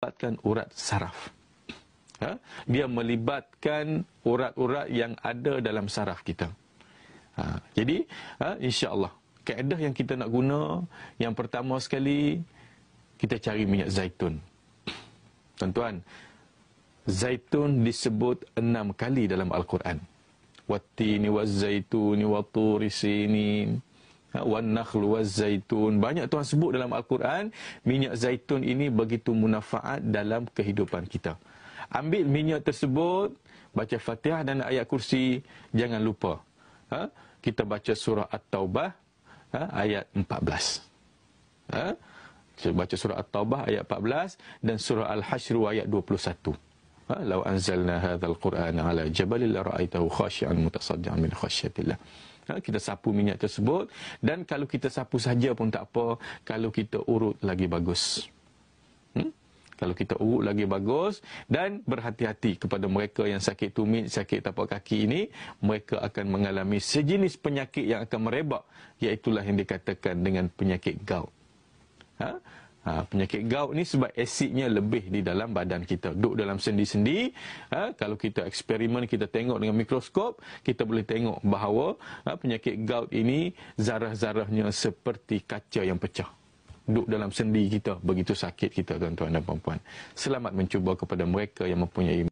melibatkan urat saraf. Dia melibatkan urat-urat yang ada dalam saraf kita. Jadi, insya-Allah, kaedah yang kita nak guna, yang pertama sekali, kita cari minyak zaitun. Tuan-tuan, zaitun disebut 6 kali dalam Al-Quran. Wattini wazzaituni watturi sinin, wan nakhlu wazzaitun. Banyak Tuhan sebut dalam Al-Quran, minyak zaitun ini begitu munafaat dalam kehidupan kita. Ambil minyak tersebut, baca Fatihah dan ayat kursi, jangan lupa. Kita baca surah At-Taubah ayat 14. Baca surah At-Taubah ayat 14 dan surah Al-Hashr ayat 21. Lau anzalna hadzal Qur'ana ala jabalin la ra'aitahu khashi'an mutasaddian min khasyatillah. Kita sapu minyak tersebut, dan kalau kita sapu saja pun tak apa, kalau kita urut lagi bagus. Kalau kita urut lagi bagus, dan berhati-hati kepada mereka yang sakit tumit, sakit tapak kaki ini, mereka akan mengalami sejenis penyakit yang akan merebak, iaitulah yang dikatakan dengan penyakit gout. Penyakit gout ni sebab asidnya lebih di dalam badan kita, duduk dalam sendi-sendi. Kalau kita eksperimen, kita tengok dengan mikroskop, kita boleh tengok bahawa penyakit gout ini zarah-zarahnya seperti kaca yang pecah, duduk dalam sendi kita. Begitu sakit kita, tuan-tuan dan puan-puan. Selamat mencuba kepada mereka yang mempunyai